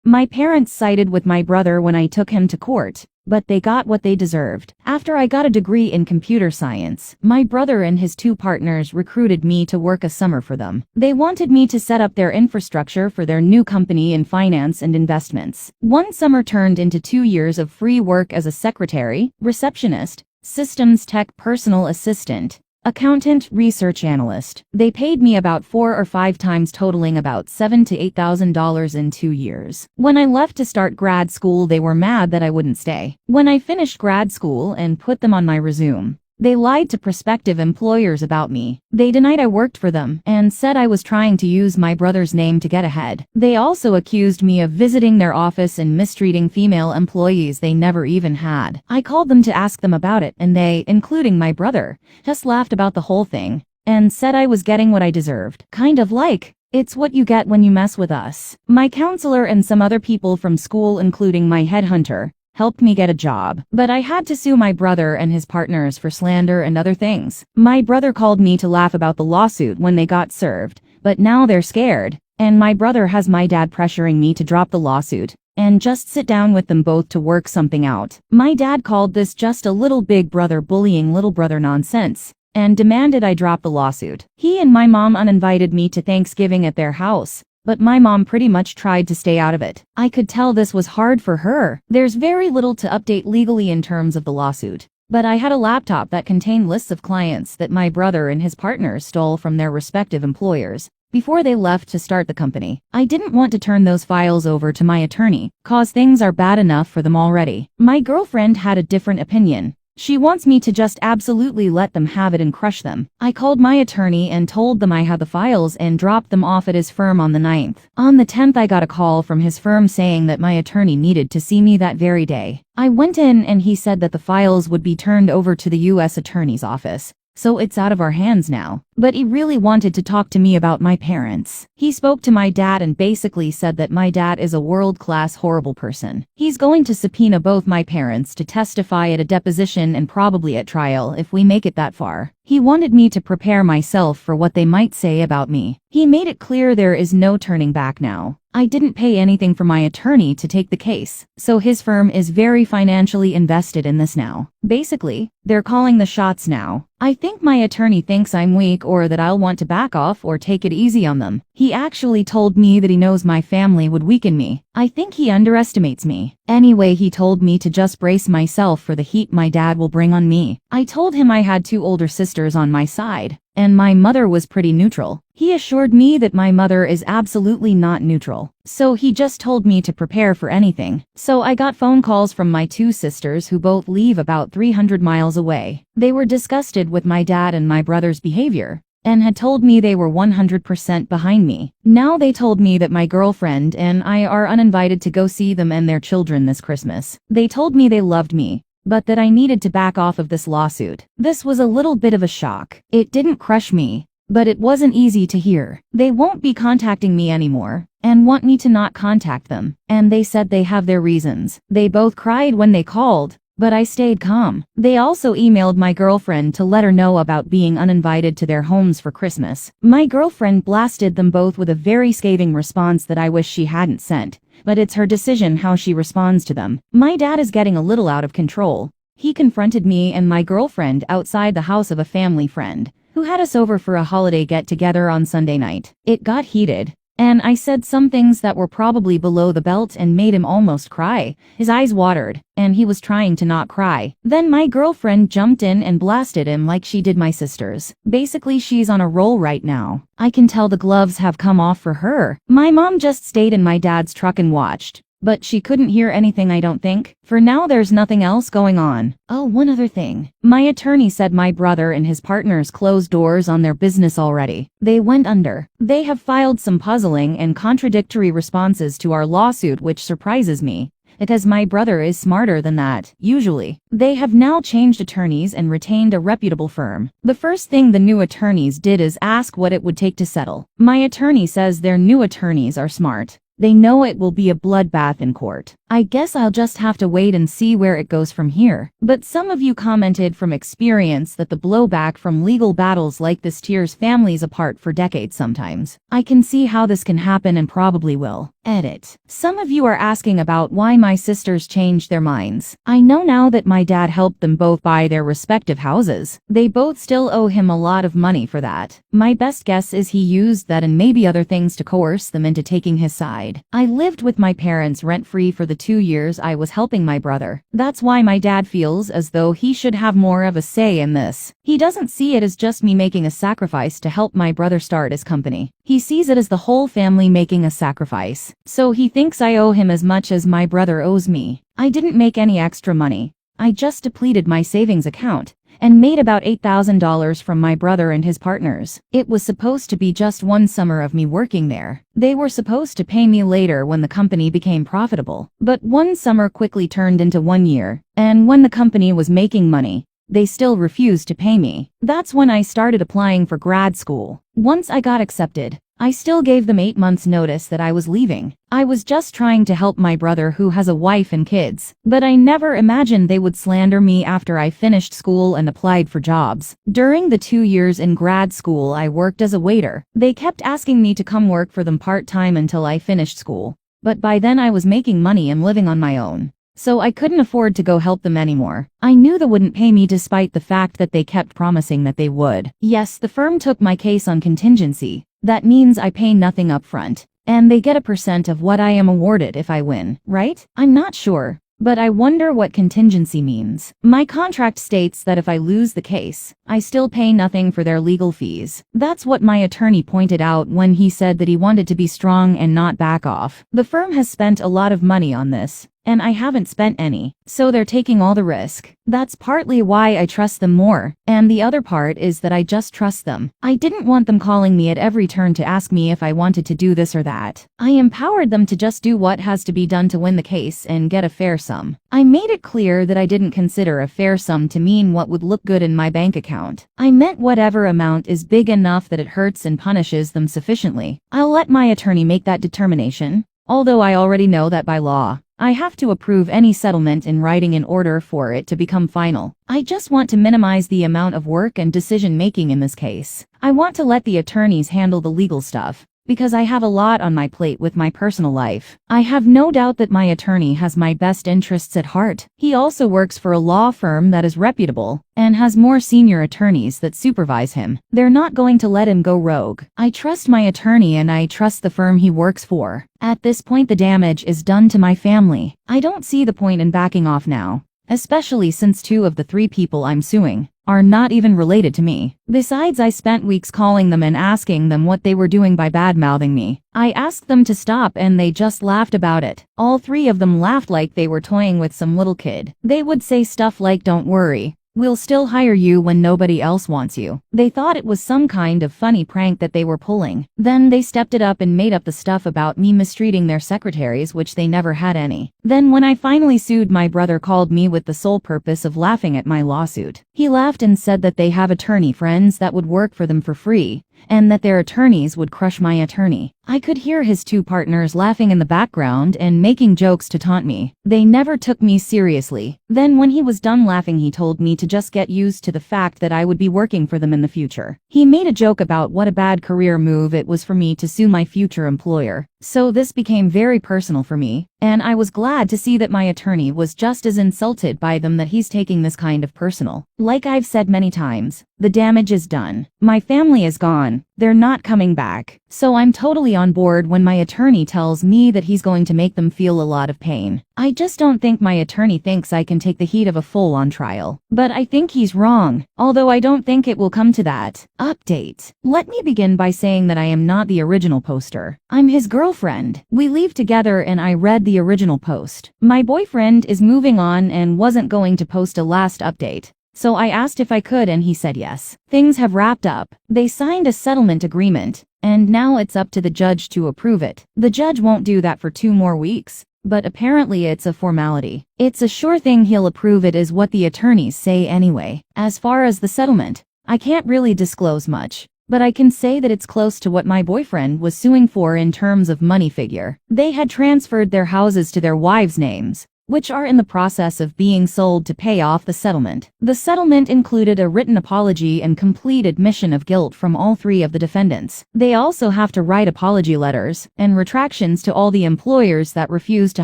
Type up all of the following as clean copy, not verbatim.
My parents sided with my brother when I took him to court, but they got what they deserved. After I got a degree in computer science, my brother and his two partners recruited me to work a summer for them. They wanted me to set up their infrastructure for their new company in finance and investments. One summer turned into 2 years of free work as a secretary, receptionist, systems tech personal assistant, accountant, research analyst. They paid me about 4 or 5 times, totaling about $7,000 to $8,000 in 2 years. When I left to start grad school, they were mad that I wouldn't stay. When I finished grad school and put them on my resume, they lied to prospective employers about me. They denied I worked for them and said I was trying to use my brother's name to get ahead. They also accused me of visiting their office and mistreating female employees they never even had. I called them to ask them about it, and they, including my brother, just laughed about the whole thing and said I was getting what I deserved. Kind of like, it's what you get when you mess with us. My counselor and some other people from school, including my headhunter, helped me get a job, but I had to sue my brother and his partners for slander and other things. My brother called me to laugh about the lawsuit when they got served, but now they're scared, and my brother has my dad pressuring me to drop the lawsuit and just sit down with them both to work something out. My dad called this just a little big brother bullying little brother nonsense and demanded I drop the lawsuit. He and my mom uninvited me to Thanksgiving at their house, but my mom pretty much tried to stay out of it. I could tell this was hard for her. There's very little to update legally in terms of the lawsuit, but I had a laptop that contained lists of clients that my brother and his partners stole from their respective employers before they left to start the company. I didn't want to turn those files over to my attorney, cause things are bad enough for them already. My girlfriend had a different opinion. She wants me to just absolutely let them have it and crush them. I called my attorney and told them I had the files and dropped them off at his firm on the 9th. On the 10th, I got a call from his firm saying that my attorney needed to see me that very day. I went in and he said that the files would be turned over to the U.S. Attorney's Office, so it's out of our hands now. But he really wanted to talk to me about my parents. He spoke to my dad and basically said that my dad is a world-class horrible person. He's going to subpoena both my parents to testify at a deposition and probably at trial if we make it that far. He wanted me to prepare myself for what they might say about me. He made it clear there is no turning back now. I didn't pay anything for my attorney to take the case, so his firm is very financially invested in this now. Basically, they're calling the shots now. I think my attorney thinks I'm weak or that I'll want to back off or take it easy on them. He actually told me that he knows my family would weaken me. I think he underestimates me. Anyway, he told me to just brace myself for the heat my dad will bring on me. I told him I had 2 older sisters on my side, and my mother was pretty neutral. He assured me that my mother is absolutely not neutral, so he just told me to prepare for anything. So I got phone calls from my 2 sisters who both live about 300 miles away. They were disgusted with my dad and my brother's behavior, and had told me they were 100% behind me. Now they told me that my girlfriend and I are uninvited to go see them and their children this Christmas. They told me they loved me, but that I needed to back off of this lawsuit. This was a little bit of a shock. It didn't crush me, but it wasn't easy to hear. They won't be contacting me anymore and want me to not contact them, and they said they have their reasons. They both cried when they called, but I stayed calm. They also emailed my girlfriend to let her know about being uninvited to their homes for Christmas. My girlfriend blasted them both with a very scathing response that I wish she hadn't sent, but it's her decision how she responds to them. My dad is getting a little out of control. He confronted me and my girlfriend outside the house of a family friend who had us over for a holiday get-together on Sunday night. It got heated, and I said some things that were probably below the belt and made him almost cry. His eyes watered, and he was trying to not cry. Then my girlfriend jumped in and blasted him like she did my sisters. Basically, she's on a roll right now. I can tell the gloves have come off for her. My mom just stayed in my dad's truck and watched, but she couldn't hear anything, I don't think. For now, there's nothing else going on. Oh, one other thing. My attorney said my brother and his partners closed doors on their business already. They went under. They have filed some puzzling and contradictory responses to our lawsuit, which surprises me, because my brother is smarter than that, usually. They have now changed attorneys and retained a reputable firm. The first thing the new attorneys did is ask what it would take to settle. My attorney says their new attorneys are smart. They know it will be a bloodbath in court. I guess I'll just have to wait and see where it goes from here. But some of you commented from experience that the blowback from legal battles like this tears families apart for decades sometimes. I can see how this can happen and probably will. Edit. Some of you are asking about why my sisters changed their minds. I know now that my dad helped them both buy their respective houses. They both still owe him a lot of money for that. My best guess is he used that and maybe other things to coerce them into taking his side. I lived with my parents rent-free for the 2 years I was helping my brother. That's why my dad feels as though he should have more of a say in this. He doesn't see it as just me making a sacrifice to help my brother start his company. He sees it as the whole family making a sacrifice. So he thinks I owe him as much as my brother owes me. I didn't make any extra money. I just depleted my savings account and made about $8,000 from my brother and his partners. It was supposed to be just one summer of me working there. They were supposed to pay me later when the company became profitable. But one summer quickly turned into 1 year, and when the company was making money, they still refused to pay me. That's when I started applying for grad school. Once I got accepted, I still gave them 8 months notice that I was leaving. I was just trying to help my brother who has a wife and kids, but I never imagined they would slander me after I finished school and applied for jobs. During the 2 years in grad school I worked as a waiter. They kept asking me to come work for them part-time until I finished school, but by then I was making money and living on my own. So I couldn't afford to go help them anymore. I knew they wouldn't pay me despite the fact that they kept promising that they would. Yes, the firm took my case on contingency. That means I pay nothing up front, and they get a percent of what I am awarded if I win, right? I'm not sure, but I wonder what contingency means. My contract states that if I lose the case, I still pay nothing for their legal fees. That's what my attorney pointed out when he said that he wanted to be strong and not back off. The firm has spent a lot of money on this, and I haven't spent any, so they're taking all the risk. That's partly why I trust them more, and the other part is that I just trust them. I didn't want them calling me at every turn to ask me if I wanted to do this or that. I empowered them to just do what has to be done to win the case and get a fair sum. I made it clear that I didn't consider a fair sum to mean what would look good in my bank account. I meant whatever amount is big enough that it hurts and punishes them sufficiently. I'll let my attorney make that determination, although I already know that by law, I have to approve any settlement in writing in order for it to become final. I just want to minimize the amount of work and decision-making in this case. I want to let the attorneys handle the legal stuff, because I have a lot on my plate with my personal life. I have no doubt that my attorney has my best interests at heart. He also works for a law firm that is reputable and has more senior attorneys that supervise him. They're not going to let him go rogue. I trust my attorney and I trust the firm he works for. At this point the damage is done to my family. I don't see the point in backing off now, especially since 2 of the 3 people I'm suing are not even related to me. Besides, I spent weeks calling them and asking them what they were doing by bad-mouthing me. I asked them to stop and they just laughed about it. All 3 of them laughed like they were toying with some little kid. They would say stuff like, "Don't worry, we'll still hire you when nobody else wants you." They thought it was some kind of funny prank that they were pulling. Then they stepped it up and made up the stuff about me mistreating their secretaries, which they never had any. Then when I finally sued, my brother called me with the sole purpose of laughing at my lawsuit. He laughed and said that they have attorney friends that would work for them for free, and that their attorneys would crush my attorney. I could hear his 2 partners laughing in the background and making jokes to taunt me. They never took me seriously. Then when he was done laughing, he told me to just get used to the fact that I would be working for them in the future. He made a joke about what a bad career move it was for me to sue my future employer. So this became very personal for me, and I was glad to see that my attorney was just as insulted by them that he's taking this kind of personal. Like I've said many times, the damage is done. My family is gone. They're not coming back. So I'm totally on board when my attorney tells me that he's going to make them feel a lot of pain. I just don't think my attorney thinks I can take the heat of a full-on trial. But I think he's wrong, although I don't think it will come to that. Update. Let me begin by saying that I am not the original poster. I'm his girlfriend. We leave together and I read the original post. My boyfriend is moving on and wasn't going to post a last update. So I asked if I could and he said yes. Things have wrapped up. They signed a settlement agreement, and now it's up to the judge to approve it. The judge won't do that for 2 more weeks, but apparently it's a formality. It's a sure thing he'll approve it, is what the attorneys say anyway. As far as the settlement, I can't really disclose much, but I can say that it's close to what my boyfriend was suing for in terms of money figure. They had transferred their houses to their wives' names, which are in the process of being sold to pay off the settlement. The settlement included a written apology and complete admission of guilt from all three of the defendants. They also have to write apology letters and retractions to all the employers that refused to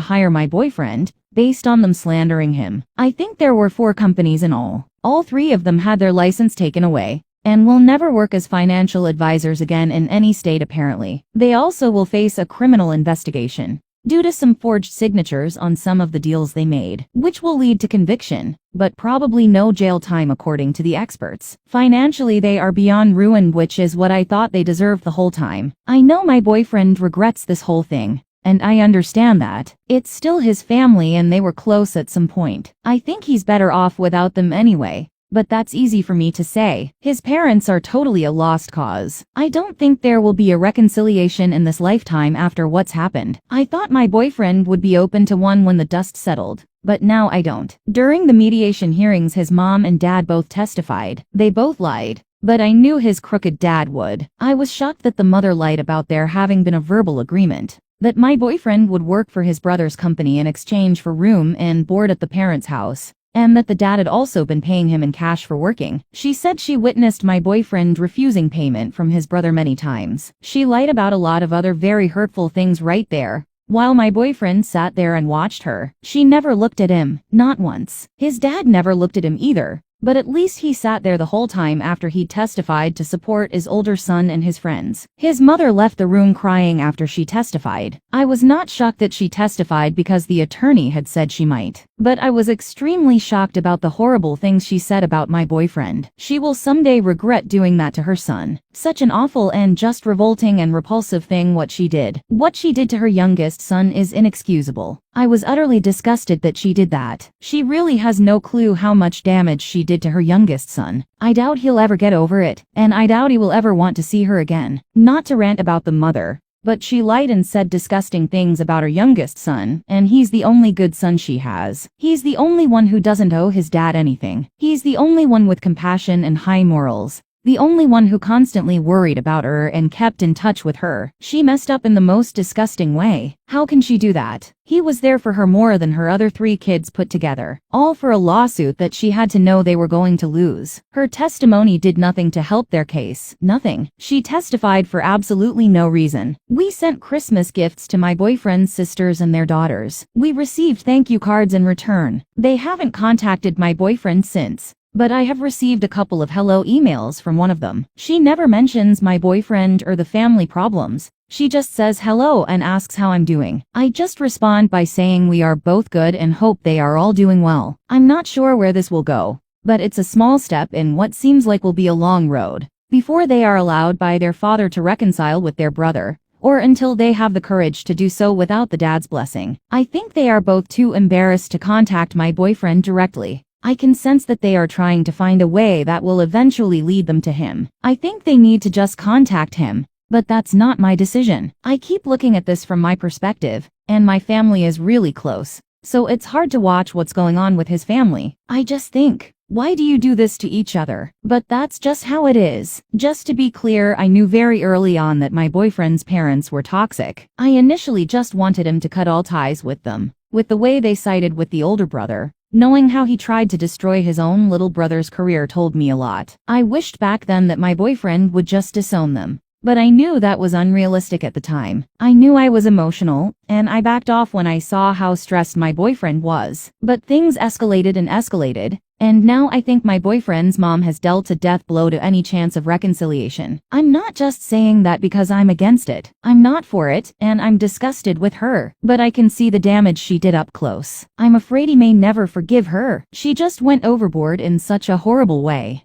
hire my boyfriend, based on them slandering him. I think there were 4 companies in all. All 3 of them had their license taken away and will never work as financial advisors again in any state apparently. They also will face a criminal investigation due to some forged signatures on some of the deals they made, which will lead to conviction, but probably no jail time according to the experts. Financially, they are beyond ruin, which is what I thought they deserved the whole time. I know my boyfriend regrets this whole thing, and I understand that. It's still his family and they were close at some point. I think he's better off without them anyway. But that's easy for me to say. His parents are totally a lost cause. I don't think there will be a reconciliation in this lifetime after what's happened. I thought my boyfriend would be open to one when the dust settled, but now I don't. During the mediation hearings, his mom and dad both testified. They both lied, but I knew his crooked dad would. I was shocked that the mother lied about there having been a verbal agreement that my boyfriend would work for his brother's company in exchange for room and board at the parents' house, and that the dad had also been paying him in cash for working. She said she witnessed my boyfriend refusing payment from his brother many times. She lied about a lot of other very hurtful things right there, while my boyfriend sat there and watched her. She never looked at him, not once. His dad never looked at him either, but at least he sat there the whole time after he testified to support his older son and his friends. His mother left the room crying after she testified. I was not shocked that she testified because the attorney had said she might, but I was extremely shocked about the horrible things she said about my boyfriend. She will someday regret doing that to her son. Such an awful and just revolting and repulsive thing what she did. What she did to her youngest son is inexcusable. I was utterly disgusted that she did that. She really has no clue how much damage she did to her youngest son. I doubt he'll ever get over it, and I doubt he will ever want to see her again. Not to rant about the mother, but she lied and said disgusting things about her youngest son, and he's the only good son she has. He's the only one who doesn't owe his dad anything. He's the only one with compassion and high morals. The only one who constantly worried about her and kept in touch with her. She messed up in the most disgusting way. How can she do that? He was there for her more than her other 3 kids put together, all for a lawsuit that she had to know they were going to lose. Her testimony did nothing to help their case. Nothing. She testified for absolutely no reason. We sent Christmas gifts to my boyfriend's sisters and their daughters. We received thank you cards in return. They haven't contacted my boyfriend since, but I have received a couple of hello emails from one of them. She never mentions my boyfriend or the family problems. She just says hello and asks how I'm doing. I just respond by saying we are both good and hope they are all doing well. I'm not sure where this will go, but it's a small step in what seems like will be a long road before they are allowed by their father to reconcile with their brother, or until they have the courage to do so without the dad's blessing. I think they are both too embarrassed to contact my boyfriend directly. I can sense that they are trying to find a way that will eventually lead them to him. I think they need to just contact him, but that's not my decision. I keep looking at this from my perspective, and my family is really close, so it's hard to watch what's going on with his family. I just think, why do you do this to each other? But that's just how it is. Just to be clear, I knew very early on that my boyfriend's parents were toxic. I initially just wanted him to cut all ties with them, with the way they sided with the older brother. Knowing how he tried to destroy his own little brother's career told me a lot. I wished back then that my boyfriend would just disown them, but I knew that was unrealistic at the time. I knew I was emotional, and I backed off when I saw how stressed my boyfriend was. But things escalated and escalated, and now I think my boyfriend's mom has dealt a death blow to any chance of reconciliation. I'm not just saying that because I'm against it. I'm not for it, and I'm disgusted with her. But I can see the damage she did up close. I'm afraid he may never forgive her. She just went overboard in such a horrible way.